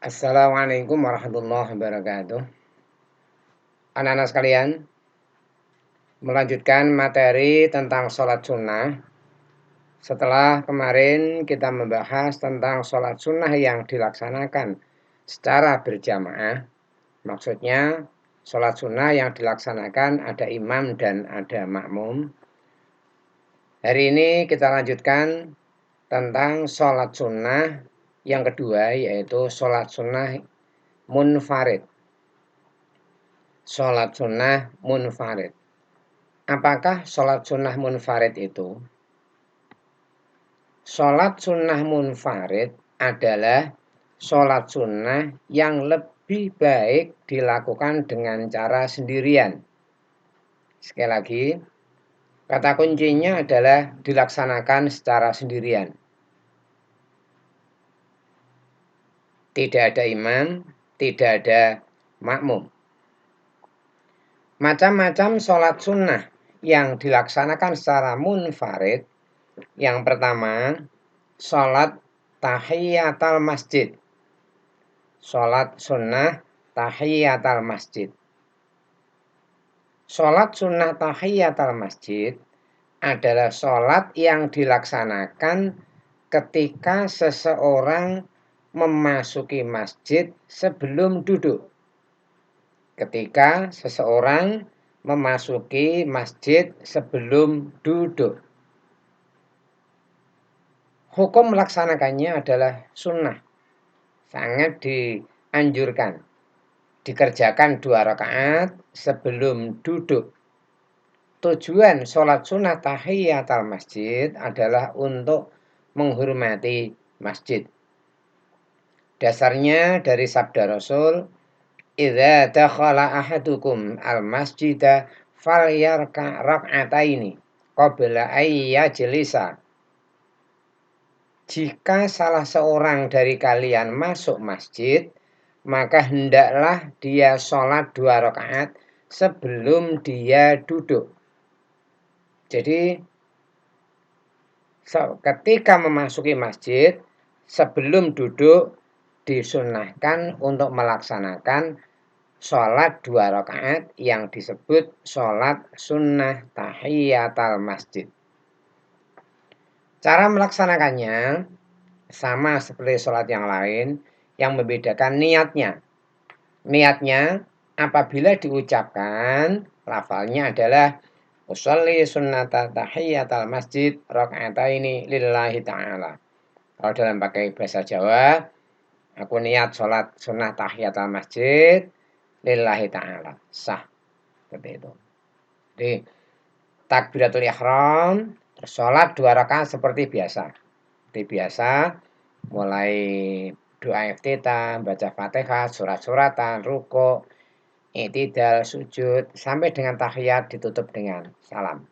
Assalamualaikum warahmatullahi wabarakatuh. Anak-anak sekalian, melanjutkan materi tentang sholat sunnah. Setelah kemarin kita membahas tentang sholat sunnah yang dilaksanakan secara berjamaah. Maksudnya sholat sunnah yang dilaksanakan ada imam dan ada makmum. Hari ini kita lanjutkan tentang sholat sunnah yang kedua, yaitu sholat sunnah munfarid. Sholat sunnah munfarid. Apakah sholat sunnah munfarid itu? Sholat sunnah munfarid adalah sholat sunnah yang lebih baik dilakukan dengan cara sendirian. Sekali lagi, kata kuncinya adalah dilaksanakan secara sendirian. Tidak ada imam, tidak ada makmum. Macam-macam sholat sunnah yang dilaksanakan secara munfarid. Yang pertama, sholat tahiyatul masjid. Sholat sunnah tahiyatul masjid. Sholat sunnah tahiyatul masjid adalah sholat yang dilaksanakan ketika seseorang memasuki masjid sebelum duduk. Ketika seseorang memasuki masjid sebelum duduk. Hukum melaksanakannya adalah sunnah. Sangat dianjurkan. Dikerjakan 2 rakaat sebelum duduk. Tujuan sholat sunnah tahiyatul masjid adalah untuk menghormati masjid. Dasarnya dari sabda Rasul, idza dakhala ahadukum al-masjida falyarka rak'ataini qabla ay yajlisa. Jika salah seorang dari kalian masuk masjid, maka hendaklah dia sholat 2 rakaat sebelum dia duduk. Jadi, ketika memasuki masjid, sebelum duduk, disunnahkan untuk melaksanakan sholat 2 rakaat yang disebut sholat sunnah tahiyatul masjid. Cara melaksanakannya sama seperti sholat yang lain, yang membedakan niatnya. Niatnya apabila diucapkan, lafalnya adalah usolli sunnata tahiyatul masjid raka'ataini lillahi ta'ala. Kalau dalam pakai bahasa Jawa, aku niat sholat sunnah tahiyatul masjid lillahi ta'ala. Sah. Seperti itu. Jadi, takbiratul ihram, sholat 2 rakaat seperti biasa. Seperti biasa, mulai doa iftitah, baca Fatihah, surat-suratan, ruku', i'tidal, sujud, sampai dengan tahiyat ditutup dengan salam.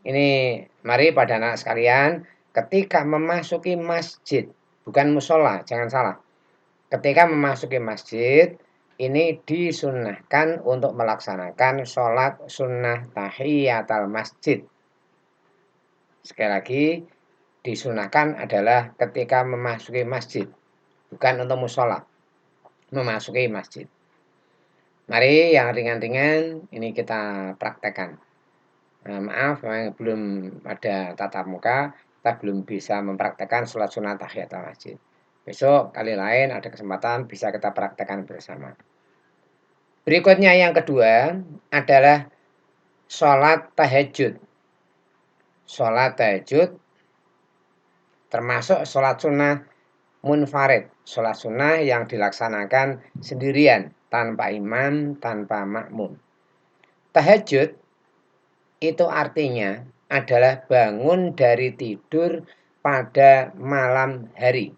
Ini mari pada anak sekalian, ketika memasuki masjid, bukan musola, jangan salah. Ketika memasuki masjid, ini disunnahkan untuk melaksanakan sholat sunnah tahiyatul masjid. Sekali lagi, disunahkan adalah ketika memasuki masjid, bukan untuk musola, memasuki masjid. Mari yang ringan-ringan ini kita praktekkan. Maaf, memang belum ada tatap muka, kita belum bisa mempraktekkan sholat sunnah tahiyatul masjid. Besok kali lain ada kesempatan bisa kita praktekkan bersama. Berikutnya yang kedua adalah sholat tahajud. Sholat tahajud termasuk sholat sunnah munfarid, sholat sunnah yang dilaksanakan sendirian, tanpa imam, tanpa makmum. Tahajud itu artinya adalah bangun dari tidur pada malam hari.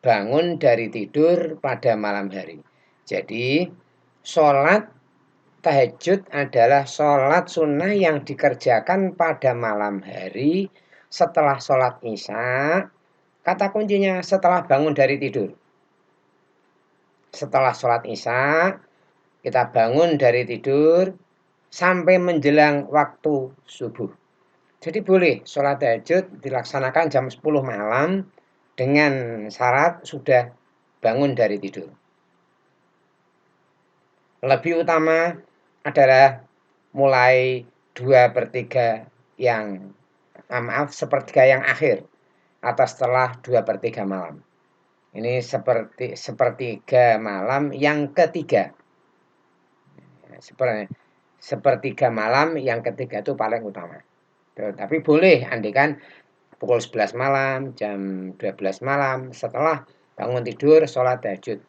Bangun dari tidur pada malam hari. Jadi, sholat tahajud adalah sholat sunnah yang dikerjakan pada malam hari setelah sholat isya. Kata kuncinya setelah bangun dari tidur. Setelah sholat isya, kita bangun dari tidur sampai menjelang waktu subuh. Jadi boleh sholat tahajud dilaksanakan jam 10 malam dengan syarat sudah bangun dari tidur. Lebih utama adalah mulai 2/3 yang sepertiga yang akhir atau setelah 2/3 malam. Ini sepertiga malam yang ketiga. Sepertiga malam yang ketiga itu paling utama. Tapi boleh andaikan pukul 11 malam, jam 12 malam, setelah bangun tidur, sholat tahajud.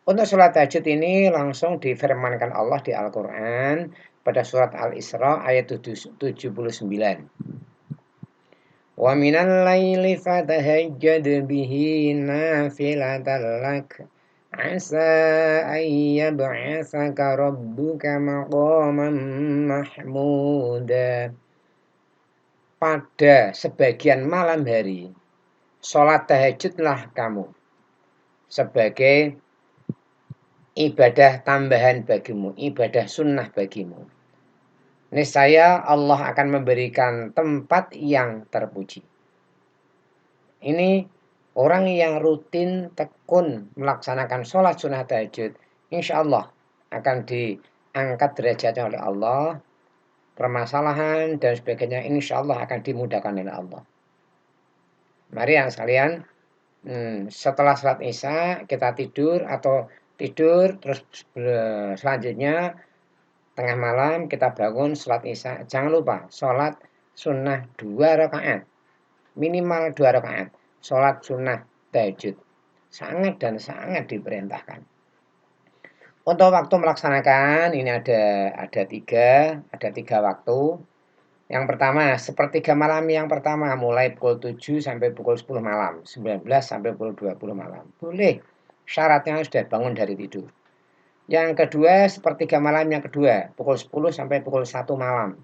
Untuk sholat tahajud ini langsung difirmankan Allah di Al-Quran pada surat Al-Isra ayat 79. Wa minal laili fatahajjad bihi nafilatan lak asa an yab'atsaka rabbuka maqaman mahmuda. Pada sebagian malam hari, sholat tahajudlah kamu sebagai ibadah tambahan bagimu, ibadah sunnah bagimu. Niscaya Allah akan memberikan tempat yang terpuji. Ini orang yang rutin tekun melaksanakan sholat sunnah tahajud, insya Allah akan diangkat derajatnya oleh Allah. Permasalahan dan sebagainya insya Allah akan dimudahkan oleh Allah. Mari yang sekalian, setelah sholat isya kita tidur atau tidur terus selanjutnya tengah malam kita bangun sholat isya. Jangan lupa sholat sunnah 2 rakaat, minimal 2 rakaat. Sholat sunnah tahajud sangat dan sangat diperintahkan. Untuk waktu melaksanakan ini ada tiga waktu. Yang pertama, sepertiga malam yang pertama mulai pukul 7 sampai pukul 10 malam, 19 sampai pukul 20 malam. Boleh, syaratnya sudah bangun dari tidur. Yang kedua, sepertiga malam yang kedua, pukul 10 sampai pukul 1 malam.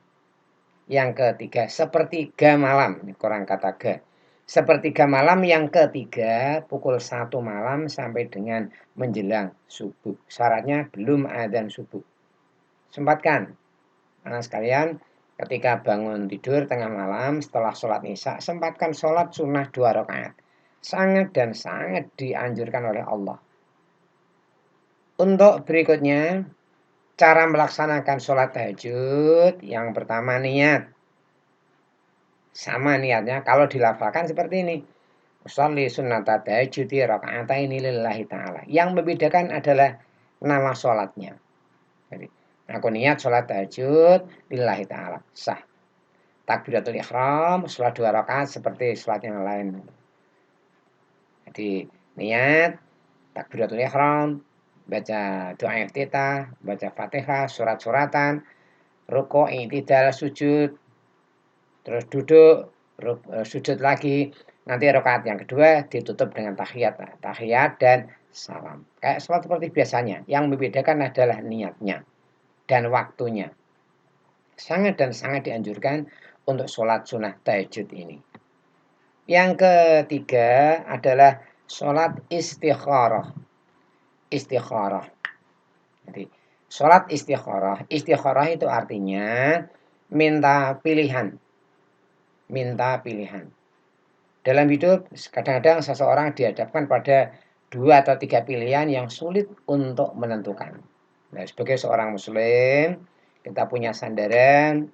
Yang ketiga, sepertiga malam, ini kurang kata ga. Sepertiga malam yang ketiga, pukul 1 malam sampai dengan menjelang subuh. Syaratnya belum adzan subuh. Sempatkan, anak sekalian, ketika bangun tidur tengah malam setelah sholat isya, sempatkan sholat sunnah 2 rakaat. Sangat dan sangat dianjurkan oleh Allah. Untuk berikutnya, cara melaksanakan sholat tahajud, yang pertama niat. Sama niatnya kalau dilafalkan seperti ini. Usolli sunnata tahajudi raka'ataini lillahi ta'ala. Yang membedakan adalah nama sholatnya. Jadi, aku niat sholat tahajud lillahi ta'ala. Sah. Takbiratul ihram, sholat 2 rakaat seperti sholat yang lain. Jadi, niat, takbiratul ihram, baca doa iftitah, baca fatihah, surat-suratan, rukuk, i'tidal, sujud, terus duduk, sujud lagi. Nanti rakaat yang kedua ditutup dengan tahiyat dan salam. Kayak sholat seperti biasanya. Yang membedakan adalah niatnya dan waktunya. Sangat dan sangat dianjurkan untuk sholat sunnah tahajud ini. Yang ketiga adalah sholat istikharah. Istikharah. Jadi, sholat istikharah. Istikharah itu artinya minta pilihan. Minta pilihan. Dalam hidup, kadang-kadang seseorang dihadapkan pada 2 atau 3 pilihan yang sulit untuk menentukan. Nah, sebagai seorang muslim, kita punya sandaran,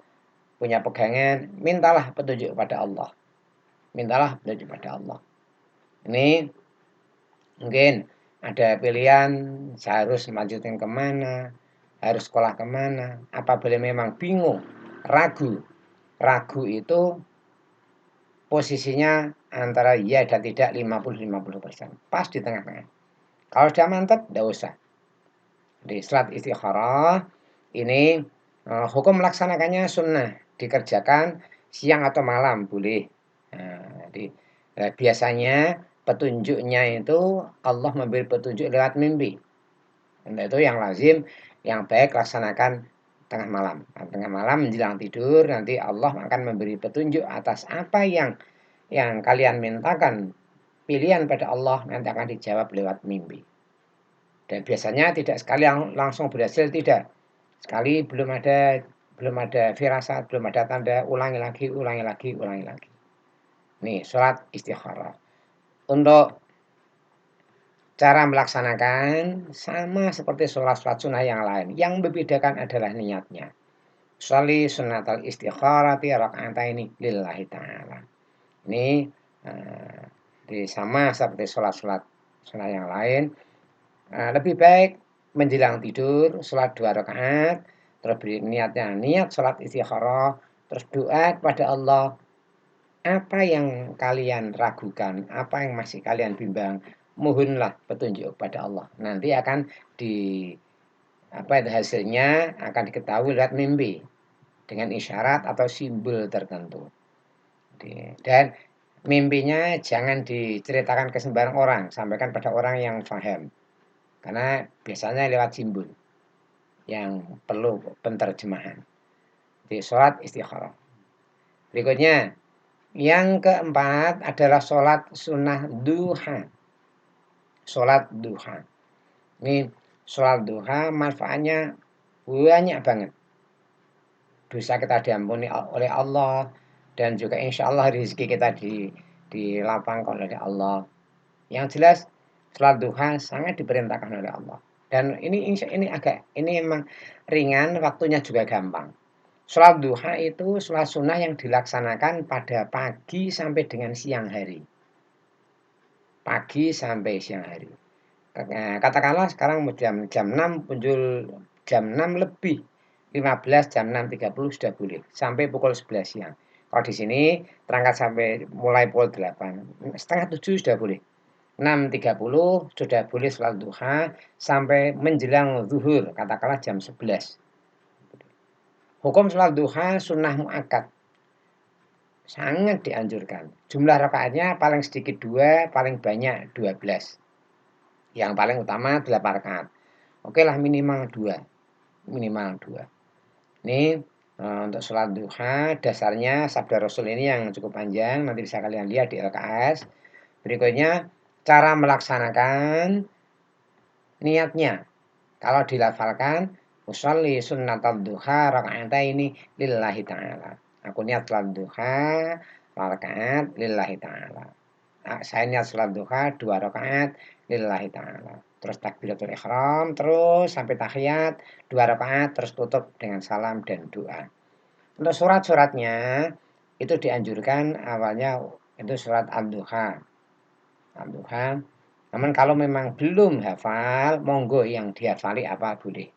punya pegangan, mintalah petunjuk kepada Allah. Mintalah petunjuk kepada Allah. Ini mungkin ada pilihan, saya harus melanjutkan kemana, harus sekolah kemana. Apabila memang bingung, ragu. Ragu itu posisinya antara ya dan tidak 50-50%. Pas di tengah-tengah. Kalau sudah mantap, tidak usah. Di sholat istikharah ini hukum melaksanakannya sunnah. Dikerjakan siang atau malam boleh. Biasanya petunjuknya itu Allah memberi petunjuk lewat mimpi. Dan itu yang lazim, yang baik laksanakan tengah malam. Tengah malam menjelang tidur nanti Allah akan memberi petunjuk atas apa yang kalian mintakan. Pilihan pada Allah nanti akan dijawab lewat mimpi. Dan biasanya tidak sekali langsung berhasil, tidak. Sekali belum ada firasat, belum ada tanda, ulangi lagi. Nih, sholat istikharah. Untuk cara melaksanakan sama seperti sholat-sholat sunnah yang lain. Yang membedakan adalah niatnya. Sholli sunnatal istikharati raka'ataini lillahi ta'ala. Ini sama seperti sholat-sholat sunnah yang lain. Lebih baik menjelang tidur sholat 2 rakaat, terus niatnya niat sholat istikharah, terus doa kepada Allah. Apa yang kalian ragukan, apa yang masih kalian bimbang, mohonlah petunjuk kepada Allah. Nanti akan hasilnya akan diketahui lewat mimpi dengan isyarat atau simbol tertentu. Dan mimpinya jangan diceritakan ke sembarang orang, sampaikan pada orang yang paham. Karena biasanya lewat simbol yang perlu penterjemahan. Di sholat istikharah. Berikutnya, yang keempat adalah sholat sunnah duha. Sholat duha. Ini sholat duha manfaatnya banyak banget. Dosa kita diampuni oleh Allah. Dan juga insya Allah rezeki kita dilapangkan oleh Allah. Yang jelas sholat duha sangat diperintahkan oleh Allah. Dan ini memang ringan, waktunya juga gampang. Sholat duha itu sholat sunnah yang dilaksanakan pada pagi sampai dengan siang hari. Pagi sampai siang hari. Katakanlah sekarang jam 6 muncul jam 6 lebih 15, jam 6.30 sudah boleh. Sampai pukul 11 siang. Kalau di sini terangkat sampai mulai pukul 8. Setengah 7 sudah boleh. 6.30 sudah boleh sholat duha sampai menjelang zuhur. Katakanlah jam 11. Hukum sholat duha sunnah muakkad. Sangat dianjurkan. Jumlah rakaatnya paling sedikit 2, paling banyak 12. Yang paling utama 8 rakaat. Oke lah minimal 2. Minimal 2. Ini untuk sholat duha dasarnya sabda Rasul ini yang cukup panjang. Nanti bisa kalian lihat di LKS. Berikutnya cara melaksanakan niatnya. Kalau dilafalkan usolli sunnatal duha raka'ataini lillahi ta'ala. Aku niat sholat duha 2 rakaat lillahi ta'ala. Saya niat sholat duha 2 rakaat lillahi ta'ala. Terus takbiratul ihram, terus sampai tahiyat 2 rakaat, terus tutup dengan salam dan doa. Untuk surat-suratnya itu dianjurkan awalnya itu surat Al-Duha. Al-Duha. Namun kalau memang belum hafal, monggo yang dihafali apa boleh.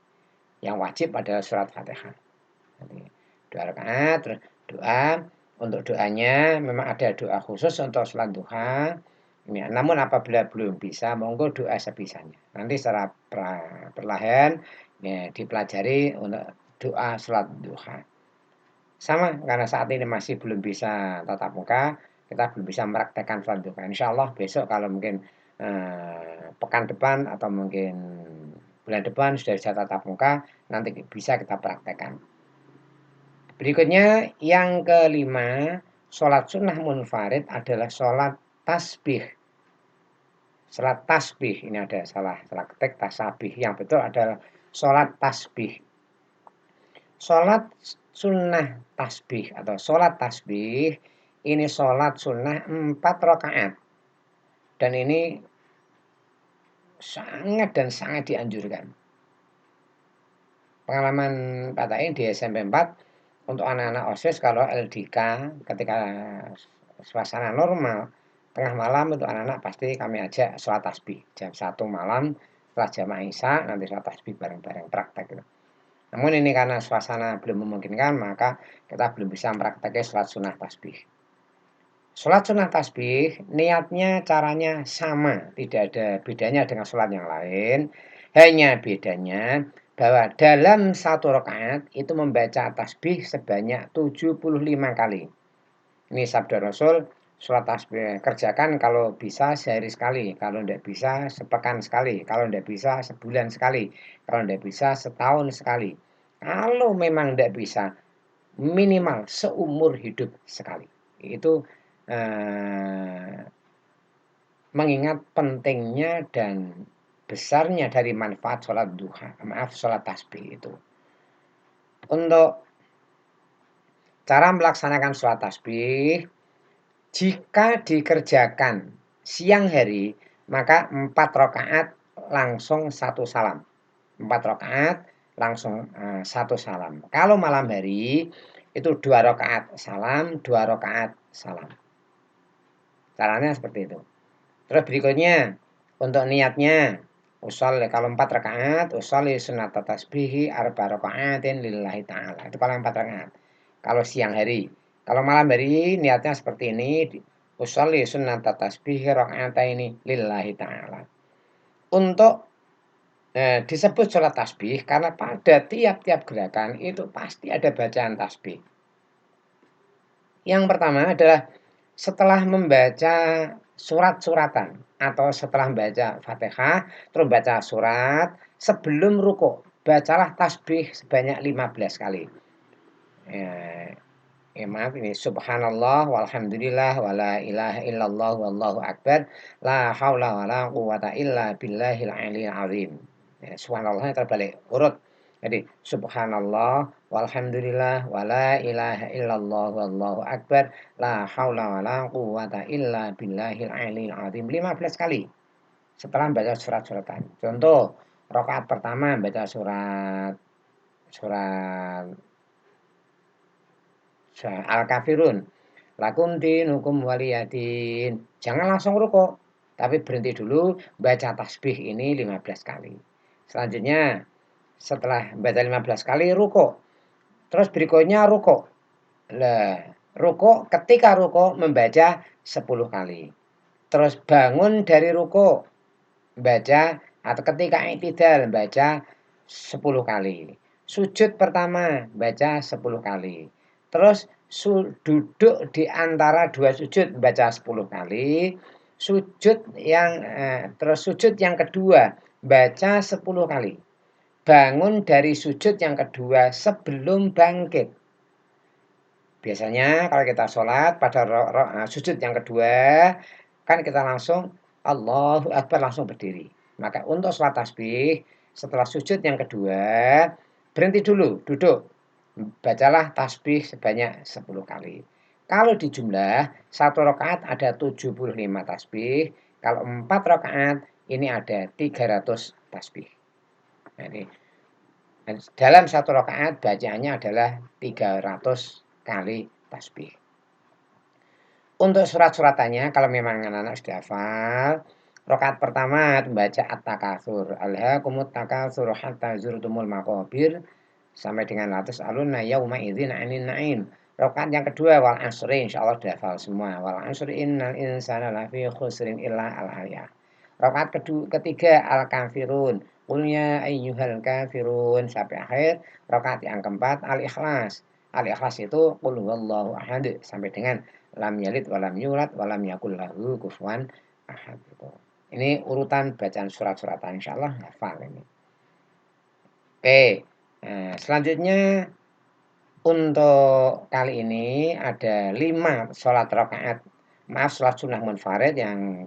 Yang wajib adalah surat Fatihah. 2 rakaat, terus doa. Untuk doanya memang ada doa khusus untuk sholat duha. Ya, namun apabila belum bisa, monggo doa sebisanya. Nanti secara perlahan ya, dipelajari untuk doa sholat duha. Sama, karena saat ini masih belum bisa tatap muka, kita belum bisa mempraktekkan sholat duha. Insya Allah besok kalau mungkin pekan depan atau mungkin bulan depan sudah bisa tatap muka, nanti bisa kita praktekkan. Berikutnya yang kelima, sholat sunnah munfarid adalah sholat tasbih. Sholat tasbih, ini ada salah ketik tasabih. Yang betul adalah sholat tasbih. Sholat sunnah tasbih atau sholat tasbih, ini sholat sunnah 4 rakaat. Dan ini sangat dan sangat dianjurkan. Pengalaman Pak Tain di SMP 4 untuk anak-anak OSIS kalau LDK ketika suasana normal tengah malam untuk anak-anak pasti kami ajak sholat tasbih jam 1 malam setelah jamaah isya nanti sholat tasbih bareng-bareng praktek gitu. Namun ini karena suasana belum memungkinkan maka kita belum bisa mempraktekkan sholat sunnah tasbih. Sholat sunnah tasbih niatnya caranya sama, tidak ada bedanya dengan sholat yang lain. Hanya bedanya bahwa dalam 1 rakaat itu membaca tasbih sebanyak 75 kali. Ini sabda Rasul, sholat tasbih kerjakan kalau bisa sehari sekali, kalau tidak bisa sepekan sekali, kalau tidak bisa sebulan sekali, kalau tidak bisa setahun sekali. Kalau memang tidak bisa minimal seumur hidup sekali. Itu mengingat pentingnya dan besarnya dari manfaat sholat duha, sholat tasbih itu. Untuk cara melaksanakan sholat tasbih, jika dikerjakan siang hari, maka 4 rakaat langsung 1 salam. 4 rakaat langsung 1 salam. Kalau malam hari itu 2 rakaat salam, 2 rakaat salam. Caranya seperti itu. Terus berikutnya untuk niatnya usolli kalau 4 rakaat usolli sunat tasbihi arba rakaatin lillahi ta'ala. Itu kalau 4 rakaat. Kalau siang hari. Kalau malam hari niatnya seperti ini usolli sunat tasbihi rakaataini lillahi ta'ala. Untuk disebut sholat tasbih karena pada tiap-tiap gerakan itu pasti ada bacaan tasbih. Yang pertama adalah setelah membaca surat-suratan atau setelah membaca Fatihah, terus baca surat, sebelum ruku, bacalah tasbih sebanyak 15 kali. Maaf ini subhanallah walhamdulillah wala ilaha illallah wallahu akbar la haula wala quwata illa billahil aliyil azim. Subhanallahnya terbalik urut. Jadi subhanallah walhamdulillah wala ilaha illallah wallahu akbar la haula wala quwata illa billahil aliyil azim 15 kali setelah baca surat-suratan. Contoh rakaat pertama baca surat Al-Kafirun. Lakum dinukum waliyadin. Jangan langsung rukuk, tapi berhenti dulu baca tasbih ini 15 kali. Selanjutnya setelah baca 15 kali rukuk. Terus berikutnya rukuk. Rukuk ketika rukuk membaca 10 kali. Terus bangun dari rukuk baca atau ketika i'tidal baca 10 kali. Sujud pertama baca 10 kali. Terus duduk di antara dua sujud baca 10 kali. Terus sujud yang kedua baca 10 kali. Bangun dari sujud yang kedua sebelum bangkit. Biasanya kalau kita sholat pada sujud yang kedua kan kita langsung Allahu Akbar langsung berdiri. Maka untuk sholat tasbih setelah sujud yang kedua berhenti dulu duduk. Bacalah tasbih sebanyak 10 kali. Kalau dijumlah 1 rakaat ada 75 tasbih. Kalau 4 rakaat ini ada 300 tasbih. Jadi dalam 1 rakaat bacaannya adalah 300 kali tasbih. Untuk surat-suratannya kalau memang anak-anak sudah hafal, rakaat pertama membaca At-Takatsur. Alhaakumut takatsur hatta zurtumul maqabir sampai dengan latus alunna yauma idzin 'anil na'im. Rakaat yang kedua wal asri insyaallah sudah hafal semua. Wal asri innal insana lafi khusrin illa al-aliyah. Rakaat ketiga al-kafirun. Qul ya ayyuhal kafirun sampai akhir. Rakaat yang keempat al-ikhlas. Al-ikhlas itu qul huwallahu ahad sampai dengan lam yalid walam yulad walam yakul lahu kufuwan ahad. Ini urutan bacaan surat-suratan insyaallah hafal ini. Oke. Nah, selanjutnya untuk kali ini ada 5 sholat rakaat. Maaf sholat sunnah munfarid yang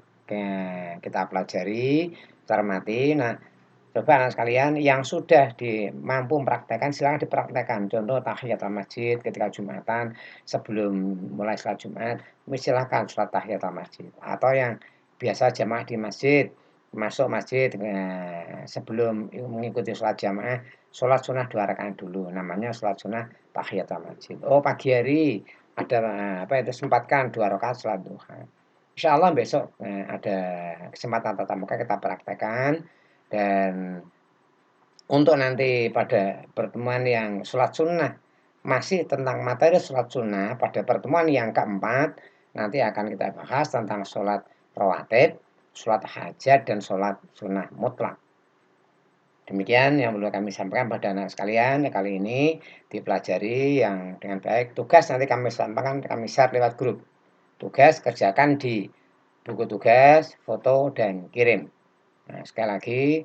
kita pelajari, cermati. Nah, coba anak sekalian yang sudah mampu mempraktekkan silakan dipraktekkan. Contoh tahiyatul masjid ketika Jumatan sebelum mulai sholat Jumat, silakan sholat tahiyatul masjid. Atau yang biasa jamaah di masjid, masuk masjid sebelum mengikuti sholat jamaah, sholat sunnah 2 rakaat dulu. Namanya sholat sunnah tahiyatul masjid. Oh pagi hari ada sempatkan 2 rakaat sholat duha. Insyaallah besok ada kesempatan tatap muka kita praktekkan. Dan untuk nanti pada pertemuan yang sholat sunnah masih tentang materi sholat sunnah pada pertemuan yang keempat nanti akan kita bahas tentang sholat rawatib, sholat hajat dan sholat sunnah mutlak. Demikian yang perlu kami sampaikan pada anak sekalian kali ini dipelajari yang dengan baik. Tugas nanti kami sampaikan kami share lewat grup. Tugas kerjakan di buku tugas, foto dan kirim. Nah, sekali lagi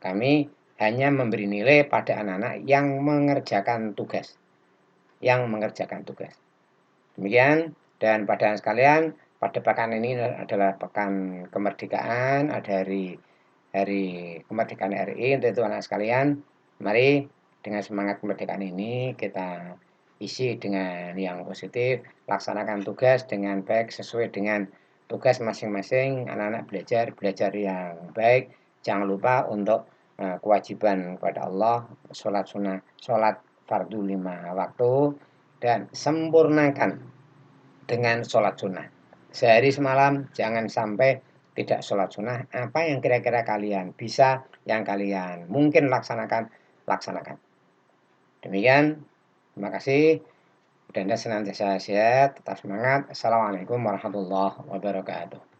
kami hanya memberi nilai pada anak-anak yang mengerjakan tugas. Demikian dan pada anak sekalian pada pekan ini adalah pekan kemerdekaan, ada hari kemerdekaan RI. Untuk itu anak sekalian, mari dengan semangat kemerdekaan ini kita isi dengan yang positif, laksanakan tugas dengan baik sesuai dengan tugas masing-masing anak-anak belajar yang baik. Jangan lupa untuk kewajiban kepada Allah, sholat sunnah, sholat fardu 5 waktu, dan sempurnakan dengan sholat sunnah. Sehari semalam jangan sampai tidak sholat sunnah. Apa yang kira-kira kalian bisa, yang kalian mungkin laksanakan. Demikian, terima kasih. Mudah-mudahan senantiasa sehat, tetap semangat. Assalamualaikum warahmatullahi wabarakatuh.